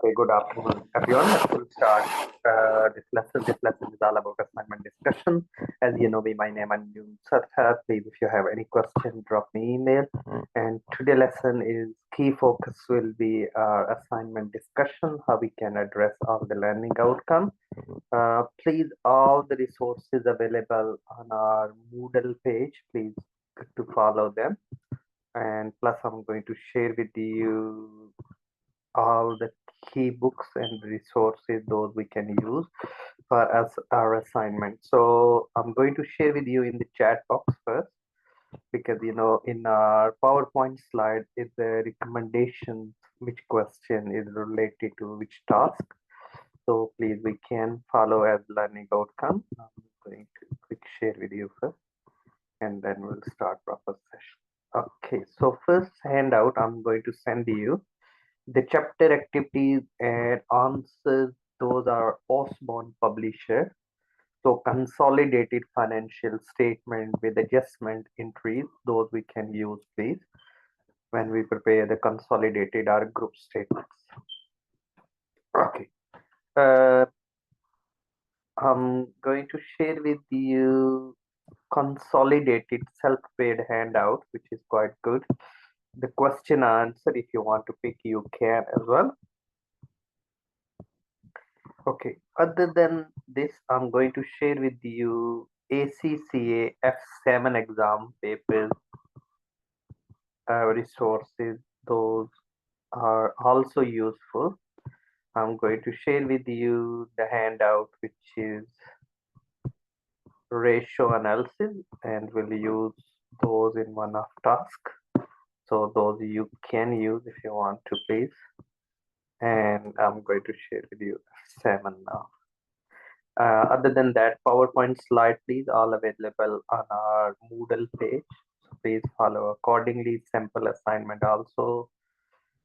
Okay, good afternoon, everyone. Let's start this lesson. This lesson is all about assignment discussion. As you know me, my name is Satha. Please, if you have any question, drop me email. And today lesson is key focus will be our assignment discussion, how we can address all the learning outcome. Please, all the resources available on our Moodle page, please to follow them. And plus, I'm going to share with you all the key books and resources those we can use for us our assignment. So I'm going to share with you in the chat box first, because you know in our PowerPoint slide is the recommendation which question is related to which task. So please, we can follow as learning outcome. I'm going to quick share with you first, and then we'll start proper session. Okay, so first handout I'm going to send you the chapter activities and answers. Those are Osborne publisher. So consolidated financial statement with adjustment entries, those we can use, please, when we prepare the consolidated or group statements. Okay. I'm going to share with you consolidated self-paid handout, which is quite good. The question answer, if you want to pick, you can as well. Okay, other than this, I'm going to share with you ACCA F7 exam papers resources. Those are also useful. I'm going to share with you the handout, which is ratio analysis, and we'll use those in one of task. So those you can use if you want to, please. And I'm going to share with you 7 now. Other than that, PowerPoint slide, please, all available on our Moodle page. So please follow accordingly. Sample assignment also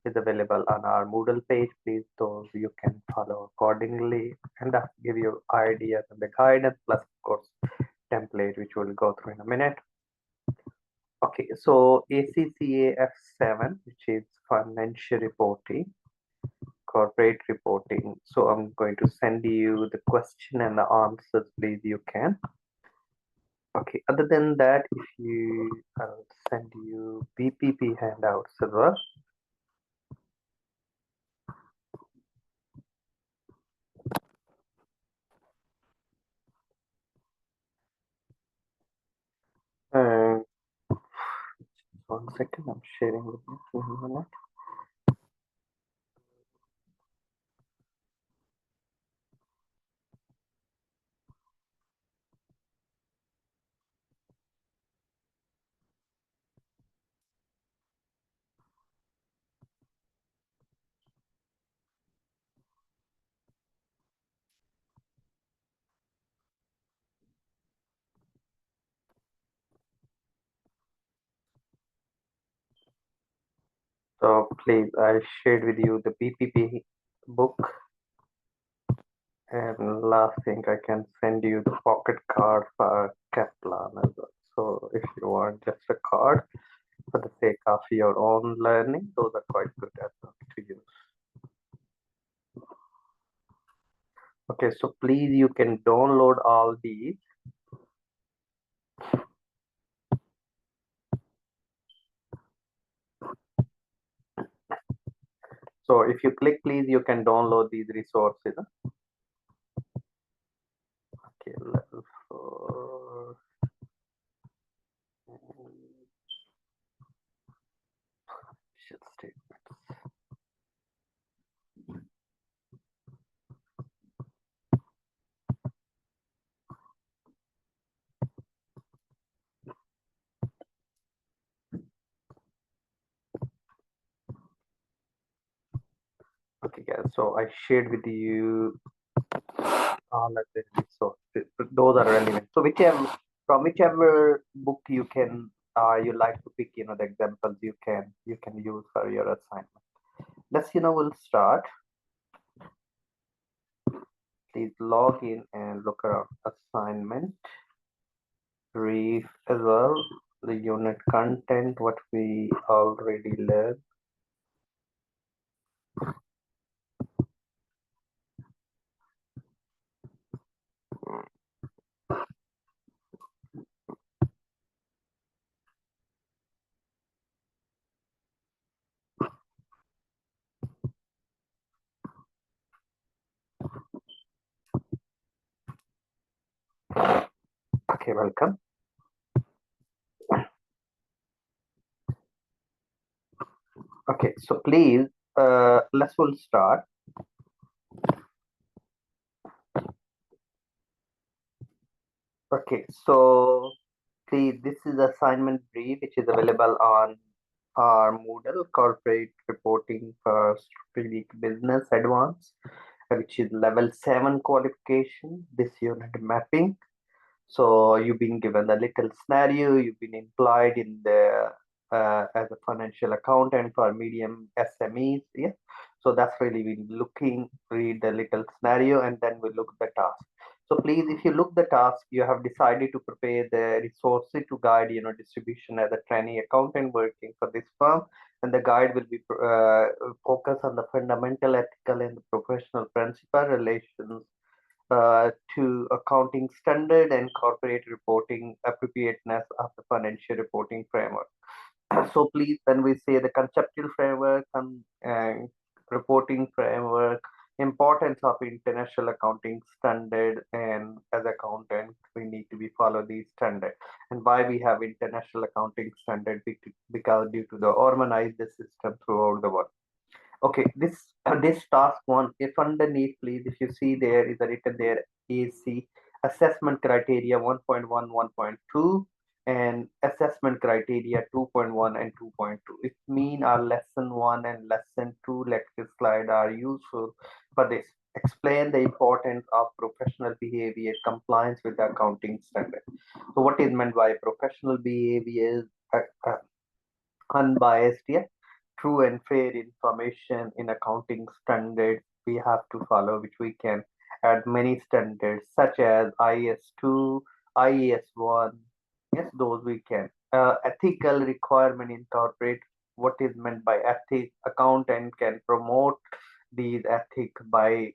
is available on our Moodle page. Please, those you can follow accordingly, and that give you ideas and the guidance, plus of course template, which we'll go through in a minute. Okay, so ACCA F7, which is financial reporting, corporate reporting. So I'm going to send you the question and the answers, please, you can. Okay, other than that, if you, I'll send you BPP handouts as well. And 1 second, I'm sharing with you in a minute. So please, I shared with you the BPP book. And last thing, I can send you the pocket card for Kaplan as well. So if you want just a card for the sake of your own learning, those are quite good as well to use. Okay, so please, you can download all these. So if you click, please, you can download these resources. Okay, level 4. Statements. Okay, guys, so I shared with you all of the resources. Those are relevant. So from whichever book you can you like to pick, you know, the examples you can use for your assignment. Let's, you know, we'll start. Please log in and look around assignment, brief as well, the unit content, what we already learned. Okay, welcome. Okay, so please, let's will start. Okay, so please, this is assignment brief, which is available on our Moodle Corporate Reporting for Strategic Business Advanced, which is level 7 qualification, this unit mapping. So you've been given a little scenario, you've been employed in the as a financial accountant for medium SMEs. Yeah. So that's really been looking, read the little scenario, and then we look at the task. So please, if you look the task, you have decided to prepare the resources to guide, distribution as a trainee accountant working for this firm. And the guide will be focused on the fundamental ethical and professional principle relations to accounting standard and corporate reporting appropriateness of the financial reporting framework. So please, when we say the conceptual framework and reporting framework, importance of international accounting standard, and as accountant, we need to be follow these standards. And why we have international accounting standard? Because due to the harmonized system throughout the world. Okay, this task one, if underneath, please, if you see there is a written there AC assessment criteria 1.1, 1.2, and assessment criteria 2.1 and 2.2. It mean our lesson 1 and lesson 2 lecture slide are useful for this. Explain the importance of professional behavior compliance with the accounting standard. So what is meant by professional behavior? Unbiased, yeah, true and fair information in accounting standards we have to follow, which we can add many standards such as IS2, IES1. Yes, those we can. Ethical requirement incorporate what is meant by ethics. Accountant can promote these ethics by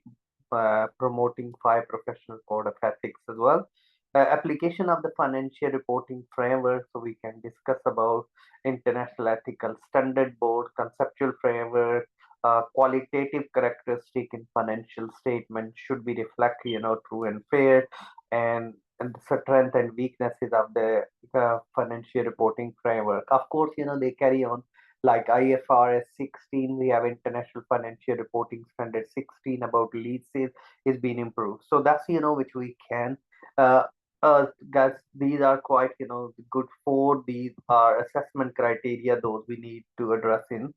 promoting 5 professional code of ethics as well. Application of the financial reporting framework, so we can discuss about international ethical standard board, conceptual framework, qualitative characteristic in financial statement should be reflect, true and fair, and the strength and weaknesses of the financial reporting framework. Of course, they carry on like IFRS 16, we have International Financial Reporting Standard 16 about leases is being improved. So that's, which we can. Uh, Guys, these are quite, good for these are assessment criteria, those we need to address in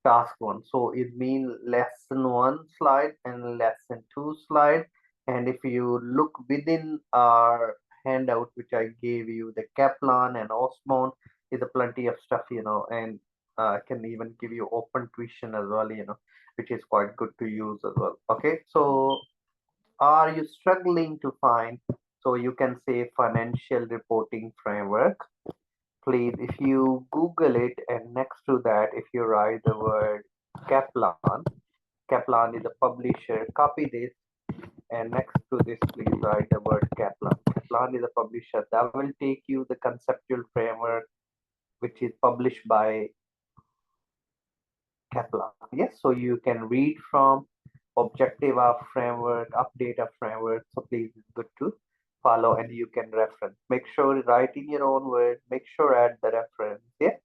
task 1. So it means lesson 1 slide and lesson 2 slide. And if you look within our handout, which I gave you, the Kaplan and Osmond is a plenty of stuff, and I can even give you open tuition as well, which is quite good to use as well. Okay, so are you struggling to find? So you can say financial reporting framework. Please, if you Google it, and next to that, if you write the word Kaplan, Kaplan is a publisher. Copy this, and next to this, please write the word Kaplan. Kaplan is a publisher. That will take you the conceptual framework, which is published by Kaplan. Yes, so you can read from objective of framework, update of framework. So please, it's good to follow, and you can reference. Make sure write in your own word. Make sure add the reference. Yeah.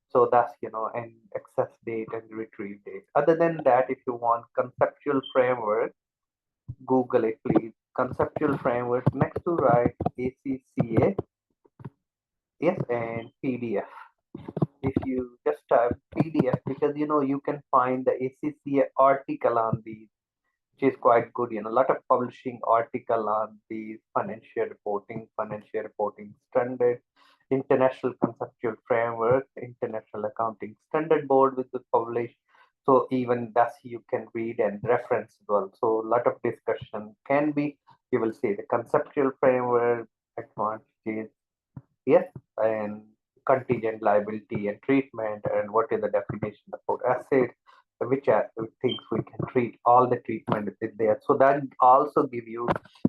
So that's, and access date and retrieve date. Other than that, if you want conceptual framework, Google it, please. Conceptual framework. Next to write ACCA. Yes, and PDF. If you just type PDF, because you can find the ACCA article on these, which is quite good. A lot of publishing article on the financial reporting standard, international conceptual framework, international accounting standard board with the publish. So even that's you can read and reference as well. So a lot of discussion can be. You will see the conceptual framework, advantages, yes, and contingent liability and treatment, and what is the definition of assets, which are things we can treat, all the treatment is there. So that also give you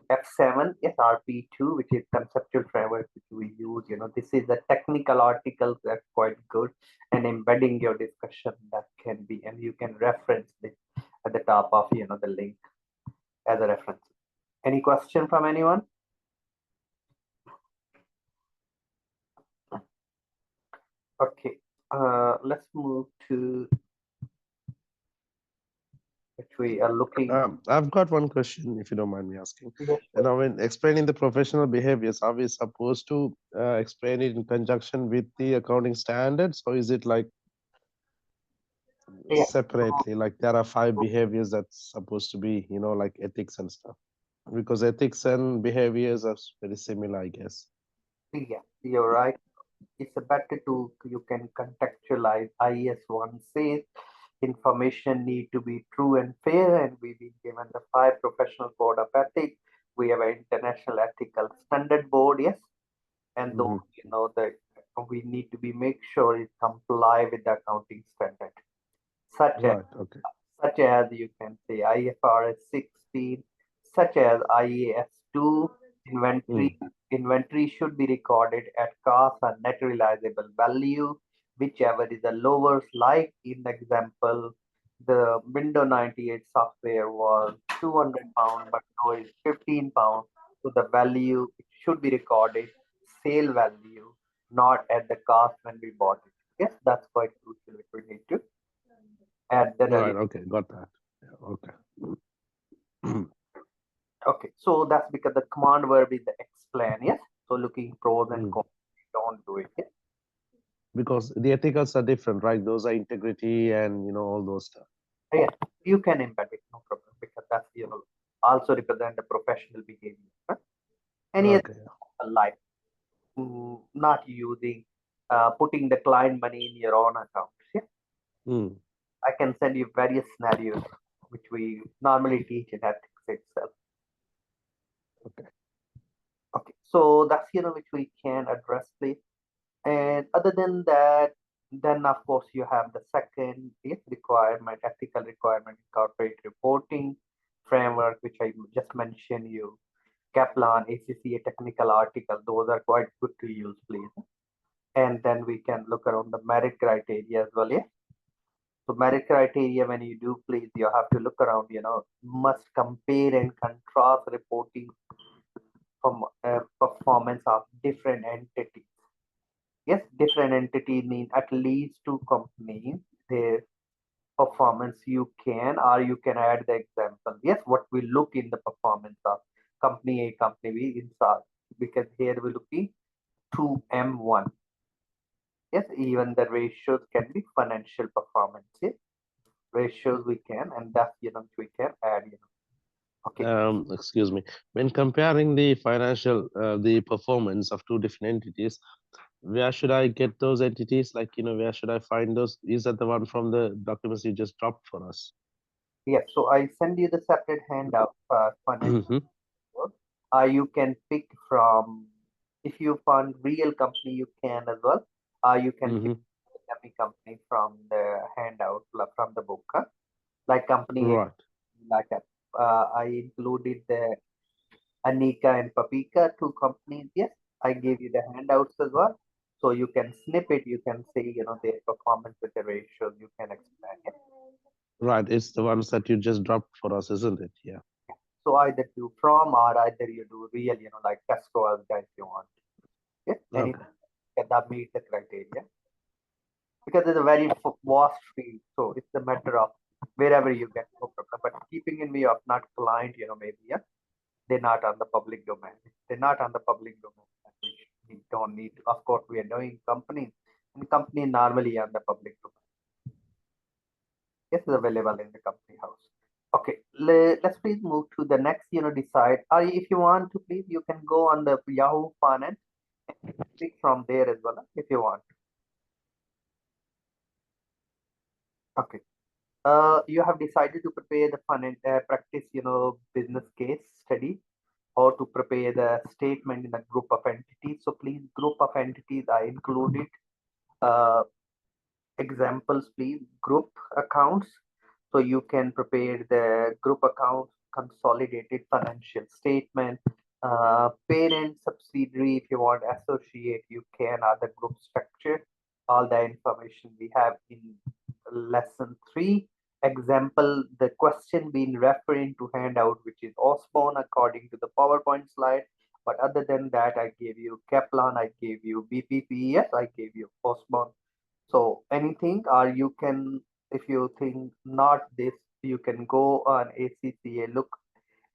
F7 SRP2, which is conceptual framework which we use. This is the technical articles that's quite good, and embedding your discussion that can be, and you can reference this at the top of the link as a reference. Any question from anyone? Okay, let's move to which we are looking. I've got one question, if you don't mind me asking. Yes, And now, when explaining the professional behaviors, are we supposed to explain it in conjunction with the accounting standards, or is it like yeah. separately? Like there are 5 behaviors that's supposed to be, like ethics and stuff. Because ethics and behaviors are very similar, I guess. Yeah, you're right. It's a better to you can contextualize. IS one says information need to be true and fair, and we've been given the 5 professional code of ethics. We have an international ethical standard board, yes, and those Hmm. that we need to be make sure it comply with the accounting standard, such as Right. Okay. you can say IFRS 16, such as IAS 2, Mm. inventory. Inventory should be recorded at cost and net realizable value, whichever is the lowest. Like in the example, the Windows 98 software was £200, but now it's £15. So the value it should be recorded sale value, not at the cost when we bought it. Yes, that's quite crucial if we need to add the Right. relevant. Okay. Got that. Yeah, okay. Okay, so that's because the command verb is the explain, yes. So looking pros and Mm. cons, don't do it. Yes? Because the ethicals are different, right? Those are integrity and all those stuff. Yeah, you can embed it, no problem, because that's also represent the professional behavior. Huh? Any Okay. other like not using putting the client money in your own account. Yeah? Mm. I can send you various scenarios which we normally teach in ethics itself. Okay. Okay, so that's which we can address, please. And other than that, then of course you have the second requirement, ethical requirement, corporate reporting framework, which I just mentioned you. Kaplan, ACCA technical article, those are quite good to use, please. And then we can look around the merit criteria as well, yeah. So merit criteria, when you do, please, you have to look around, must compare and contrast reporting from performance of different entities. Yes, different entity mean at least 2 companies. Their performance you can, or you can add the example. Yes, what we look in the performance of company A, company B inside, because here we're looking 2M1. Yes, even the ratios can be financial performance. Yes, ratios we can, and that's we can add. Okay. Excuse me. When comparing the financial, the performance of 2 different entities, where should I get those entities? Like, where should I find those? Is that the one from the documents you just dropped for us? Yes, so I send you the separate handout for financial. Hmm. You can pick from, if you find real company, you can as well. You can pick Hmm. any company from the handout, from the book. Huh? Like company, Right. like I included the Anika and Papika, 2 companies. Yes, I gave you the handouts as well. So you can snip it, you can see, their performance with the ratios, you can expand it. Right. It's the ones that you just dropped for us, isn't it? Yeah. So either do from or either you do real, like Tesco as guys you want. Yes, any Okay. that meet the criteria because it's a very vast field. So it's a matter of wherever you get no problem. But keeping in view of not client, maybe they're not on the public domain. If they're not on the public domain, then we don't need to. Of course, we are doing companies, and company normally on the public domain. Yes, is available in the company house. Okay, let's please move to the next, decide. Or if you want to, please, you can go on the Yahoo Finance and click from there as well if you want. Okay. You have decided to prepare the practice, business case study or to prepare the statement in a group of entities. So please, group of entities are included. Uh, Examples, please. Group accounts. So you can prepare the group accounts, consolidated financial statement, parent subsidiary. If you want associate, you can, other group structure. All the information we have in lesson 3. Example, the question being referring to handout, which is Osborne according to the PowerPoint slide. But other than that, I gave you Kaplan, I gave you BPP, yes, I gave you Osborne So anything, or you can, if you think not this, you can go on ACCA, look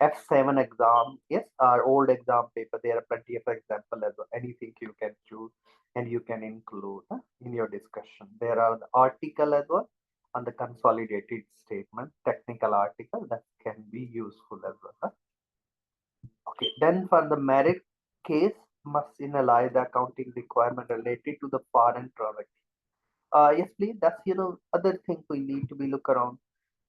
F7 exam, yes, our old exam paper. There are plenty of examples as well. Anything you can choose and you can include in your discussion. There are the article as well on the consolidated statement, technical article that can be useful as well. Okay, then for the merit case, must analyze the accounting requirement related to the foreign transaction. Yes, please. That's other thing we need to be look around.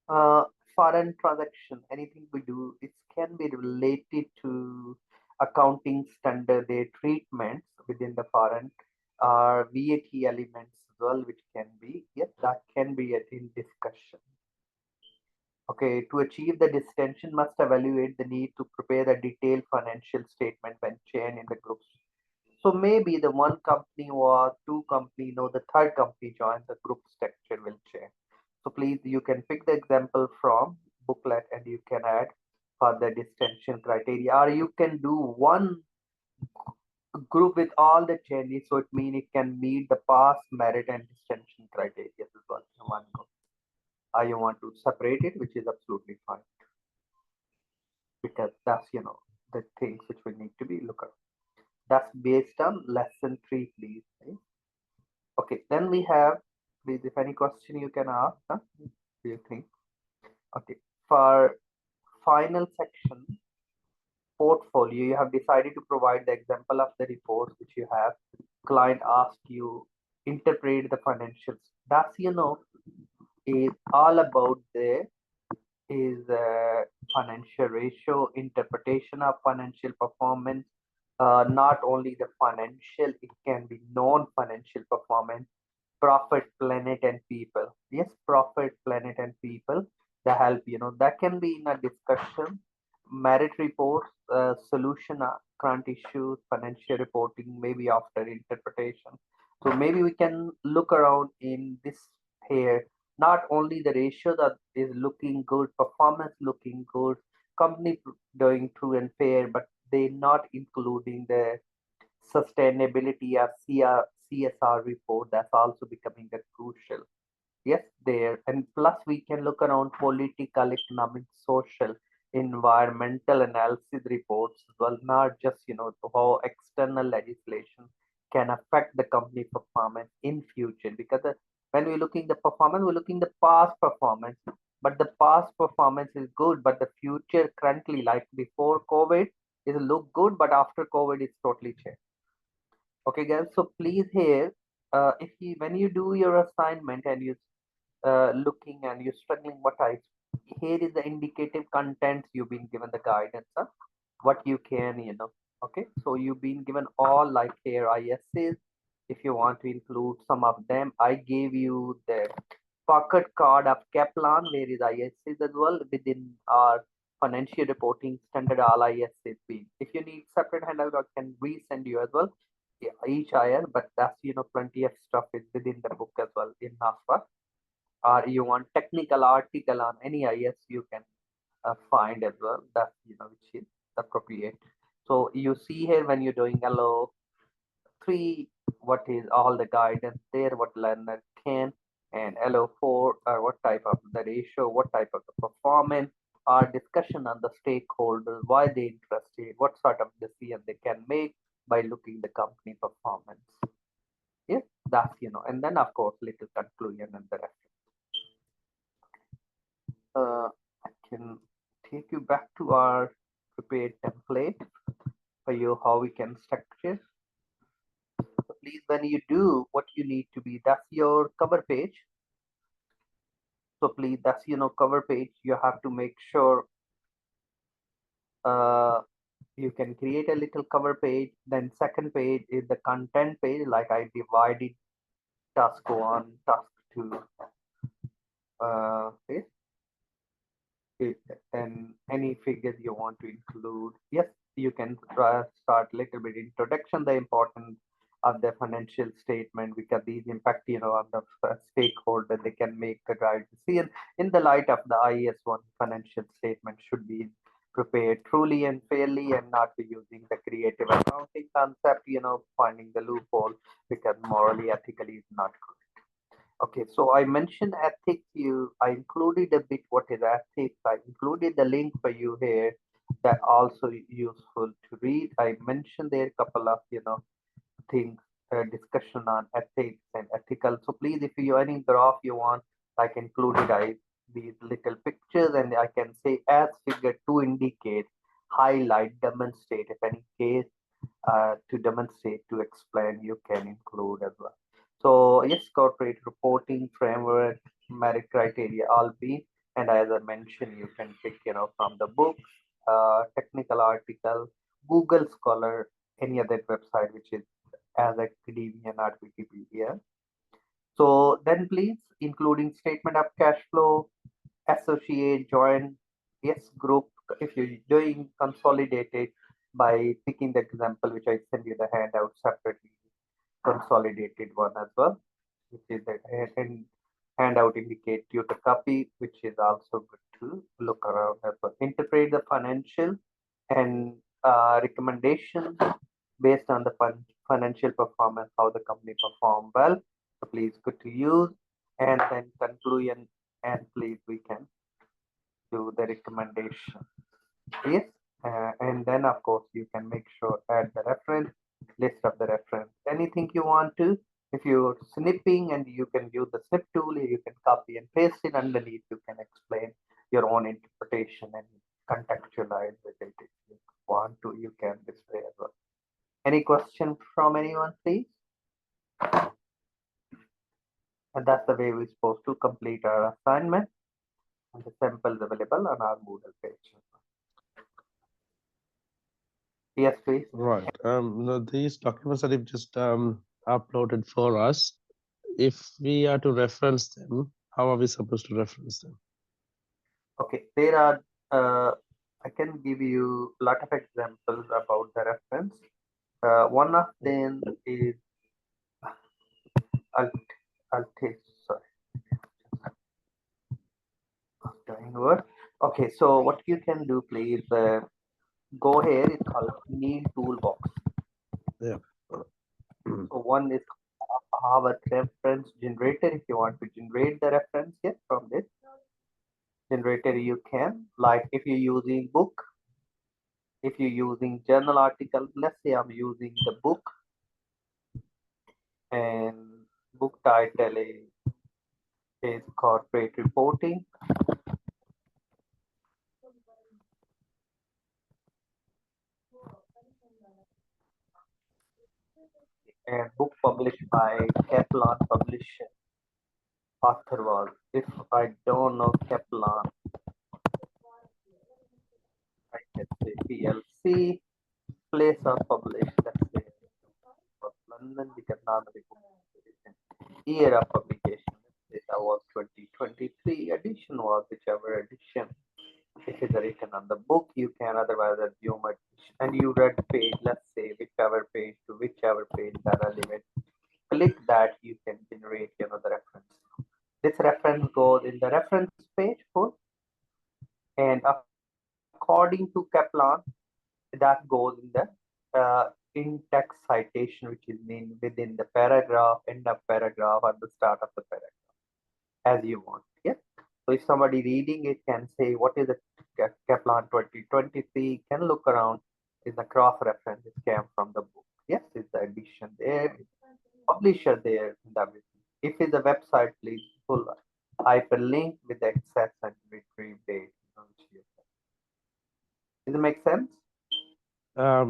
Uh, Foreign transaction, anything we do, it can be related to accounting standard, their treatments within the foreign VAT elements as well, which can be, yes, that can be in discussion. Okay, to achieve the distinction, must evaluate the need to prepare a detailed financial statement when chain in the groups. So maybe the one company or two company, the third company joins, the group structure will change. So please, you can pick the example from booklet and you can add further distinction criteria, or you can do one group with all the changes. So it means it can meet the pass, merit, and distinction criteria as well in one go. Or you want to separate it, which is absolutely fine because that's the things which we need to be look at. That's based on lesson 3, please. Right? Okay, then we have, please, if any question you can ask, do you think? Okay, for final section, portfolio, you have decided to provide the example of the report which you have. Client ask you, interpret the financials. That's, is all about the is financial ratio, interpretation of financial performance, not only the financial, it can be non-financial performance, profit, planet, and people. Yes, profit, planet, and people. That help, that can be in a discussion, merit reports, solution, current issues, financial reporting, maybe after interpretation. So maybe we can look around in this here, not only the ratio that is looking good, performance looking good, company doing true and fair, but they not including the sustainability or CSR report. That's also becoming a crucial. Yes, there. And plus we can look around political, economic, social, environmental analysis reports as well, not just, how external legislation can affect the company performance in future. Because when we're looking the performance, we're looking the past performance, but the past performance is good, but the future currently, like before COVID, is look good, but after COVID, it's totally changed. Okay, guys. So please here, if you when you do your assignment and you looking and you're struggling, what I here is the indicative content you've been given the guidance, what you can, okay. So you've been given all like here ISs. If you want to include some of them, I gave you the pocket card of Kaplan, where is ISs as well within our financial reporting standard, all ISs be. If you need separate handout, I can resend you as well. Yeah, each IR, but that's plenty of stuff is within the book as well in NAFA. Or you want technical article on any IS, you can find as well. That's which is appropriate. So you see here when you're doing LO3, what is all the guidance there, what learner can, and LO4 or what type of the ratio, what type of the performance, or discussion on the stakeholders, why they interested, what sort of decision they can make by looking the company performance. Yes, that's and then of course little conclusion and the rest. I can take you back to our prepared template for you how we can structure. So please, when you do what you need to be, that's your cover page. So please, that's cover page. You have to make sure you can create a little cover page. Then second page is the content page. Like I divided task 1, task 2. Okay. And any figures you want to include, yes, you can start a little bit introduction, the importance of the financial statement, because these impact on the stakeholder, they can make the right decision in the light of the IS1. Financial statement should be prepared truly and fairly and not be using the creative accounting concept, finding the loophole, because morally ethically is not good. Okay, so I mentioned ethics. I included a bit what is ethics. I included the link for you here that also useful to read. I mentioned there a couple of things, discussion on ethics and ethical. So please, if you any graph you want, like included these little pictures, and I can say as figure to indicate, highlight, demonstrate. If any case to demonstrate, to explain, you can include as well. So yes, corporate reporting framework, merit criteria, all be, and as I mentioned, you can pick from the book, technical article, Google Scholar, any other website which is as academia, not Wikipedia. So then please, including statement of cash flow, associate, join, yes, group, if you're doing consolidated by picking the example, which I send you the handout separately, consolidated one as well, which is the handout indicate you the copy, which is also good to look around as well. Interpret the financial and recommendations based on the financial performance, how the company performed well. So please good to use. And then conclusion, and please we can do the recommendation. Yes. And then of course you can make sure add the reference, list of the reference, anything you want to. If you're snipping and you can use the snip tool, you can copy and paste it underneath. You can explain your own interpretation and contextualize with it. If you want to, you can display as well. Any question from anyone, please? And that's the way we're supposed to complete our assignment. And the samples available on our Moodle page. Yes, please. Right. These documents that you've just uploaded for us, if we are to reference them, how are we supposed to reference them? Okay, there are, I can give you a lot of examples about the reference. One of them is, I'll take, sorry, doing word. Okay, so what you can do, please, go here, it's called need toolbox. Yeah. So one is our reference generator. If you want to generate the reference here from this generator, you can, like if you're using book, if you're using journal article, let's say I'm using the book, and book title is corporate reporting. And book published by Kaplan Publisher. Author was, if I don't know Kaplan, I can say PLC, place of published, let's say London, because now the book year of publication, let's say that was 2023, edition was whichever edition. If it's written on the book, you can otherwise assume it. And you read page, let's say whichever page to whichever page that relevant. Click that, you can generate the reference. This reference goes in the reference page full, and according to Kaplan, that goes in the in-text citation, which is mean within the paragraph, end of paragraph, or the start of the paragraph, as you want. Yeah. So if somebody reading it can say, what is the Kaplan 2023, can look around in the cross reference, it came from the book. Yes, it's the edition there, publisher there. If it's a website, please pull hyperlink with the access and retrieve date. Does it make sense?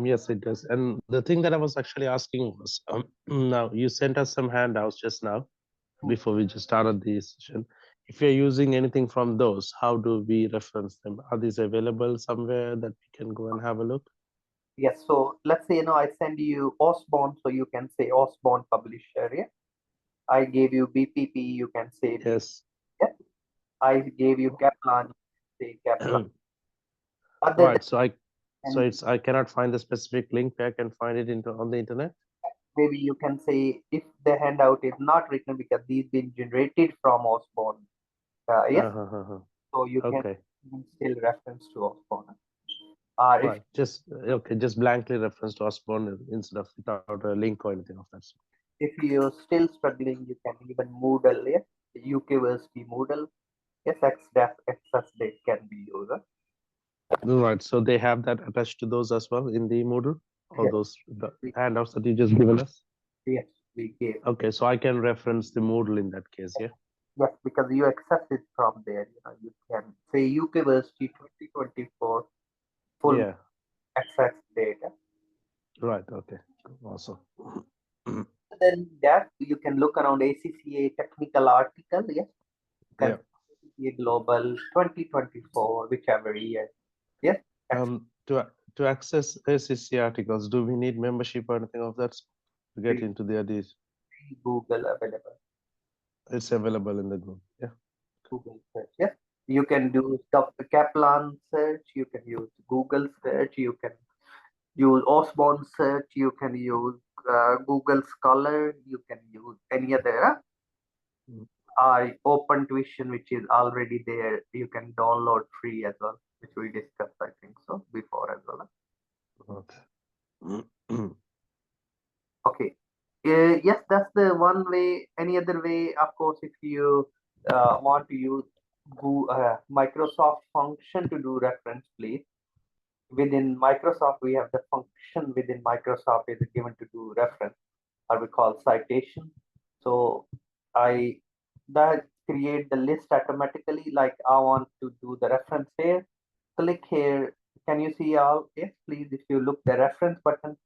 Yes, it does. And the thing that I was actually asking was, now you sent us some handouts just now before we just started the session. If you're using anything from those, how do we reference them? Are these available somewhere that we can go and have a look? Yes. So let's say, I send you Osborne, so you can say Osborne publisher. Yeah. I gave you BPP, you can say Yes. yeah. I gave you Kaplan, say Kaplan. Right. So I cannot find the specific link where I can find it on the internet. Maybe you can say if the handout is not written because these been generated from Osborne. Yes. So you can still reference to Osborne. Right. If Just blankly reference to Osborne instead of without a link or anything of that sort. If you're still struggling, you can even Moodle, yes, UK Versity Moodle, yes, access date can be used. Right. So they have that attached to those as well in the Moodle, all Yes, those the we, handouts that you just given us. yes, we gave. Okay, so I can reference the Moodle in that case, yeah? Yes, because you access it from there. You can say UK Versity 2024 full Yeah, access data. right. Okay, awesome. Then that you can look around ACCA technical article. Yes, you can Yeah. ACCA Global 2024, whichever year. Yes, To access ACC articles, do we need membership or anything of that to get free, into the ideas? free Google available. It's available in the group. Yeah. Google search. Yes, you can do stuff Kaplan search. You can use Google search. You can use Osborne search. You can use Google Scholar. You can use any other Mm. open tuition, which is already there. You can download free as well, which we discussed, I think so, before as well. Okay. Okay. Yes, that's the one way. Any other way, of course, if you want to use Microsoft function to do reference, please. Within Microsoft, we have the function within Microsoft is given to do reference, or we call citation. So I that create the list automatically. Like I want to do the reference here. Click here. Can you see all? Yes, please. If you look the reference button,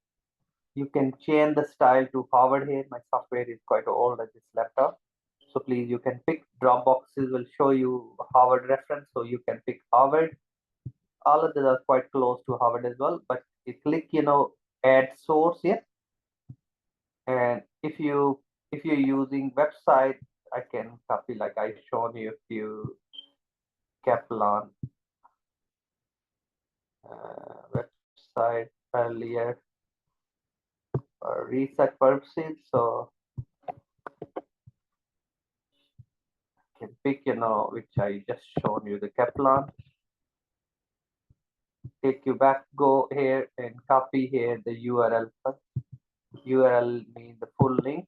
you can change the style to Harvard here. My software is quite old at this laptop. So please, you can pick drop boxes will show you Harvard reference. So you can pick Harvard. All of these are quite close to Harvard as well. But you click, add source here. And if you're using website, I can copy like I shown you a few Kaplan website earlier for research purposes. So can pick, which I just shown you the Kaplan. Take you back, go here and copy here the URL. URL means the full link.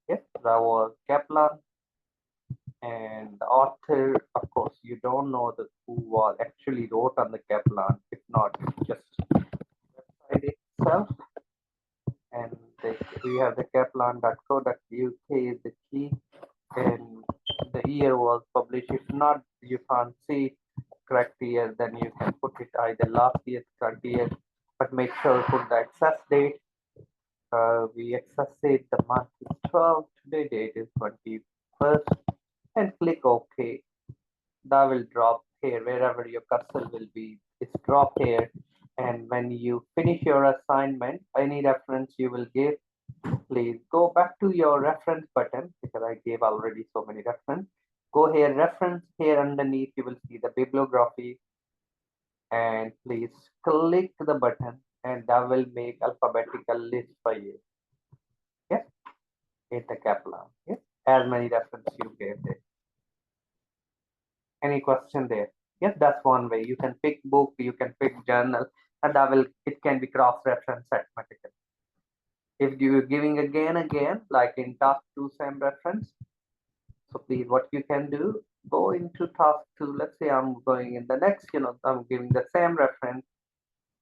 Yes, that was Kaplan. And the author, of course, you don't know who was actually wrote on the Kaplan. If not, just website itself. And we have the kaplan.co.uk is the key. And the year was published. If not, you can't see correct year, then you can put it either last year, current year, but make sure put the access date. We access it, the month is 12, today date is 21st, and click OK. That will drop here wherever your cursor will be. It's drop here, and when you finish your assignment, any reference you will give, please go back to your reference button because I gave already so many reference. Go here, reference here underneath, you will see the bibliography, and please click the button and that will make alphabetical list for you. Yes, hit the Kaplan. Yes, as many reference you gave there. Any question there? Yes, that's one way. You can pick book, you can pick journal, and that will it can be cross-referenced automatically. If you're giving again, like in task 2 same reference, so please what you can do, go into task 2. Let's say I'm going in the next, I'm giving the same reference.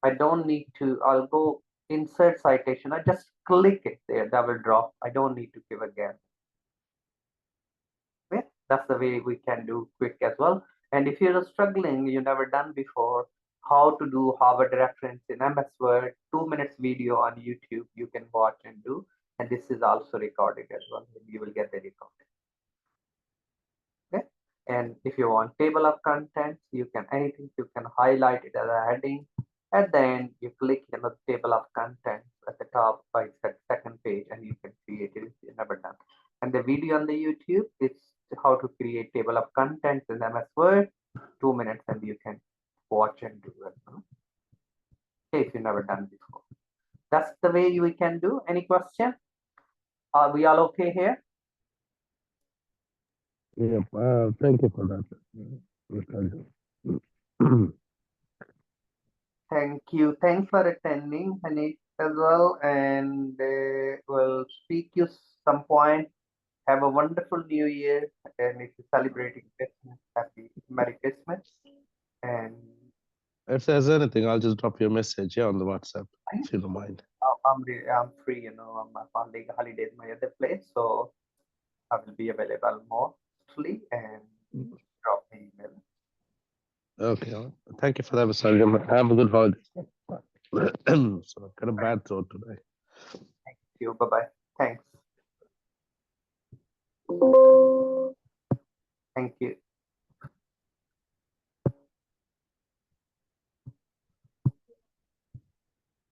I don't need to, I'll go insert citation. I just click it there, that will drop. I don't need to give again. Okay? That's the way we can do quick as well. And if you're struggling, you never done before, how to do Harvard reference in MS Word, 2 minutes video on YouTube, you can watch and do. And this is also recorded as well. You will get the recording. Okay? And if you want table of contents, you can anything, you can highlight it as a heading. At the end, you click the table of contents at the top by the second page, and you can create it if you've never done. And the video on the YouTube is how to create table of contents in MS Word, 2 minutes, and you can watch and do it. Okay, if you've never done before. That's the way we can do. Any question? Are we all okay here? Yep. Thank you for that. Thank you. Thanks for attending, Hanif. as well, and we'll speak you some point. Have a wonderful New Year, and if you're celebrating Christmas, happy Merry Christmas. And If there's anything, I'll just drop you a message here on the WhatsApp, if you don't mind. I'm free, I'm on holiday at my other place, so I will be available mostly and drop me email. Okay. Thank you for that, Mr. Salim. Have a good holiday. So I've got a bad throat today. Thank you. Bye bye. Thanks.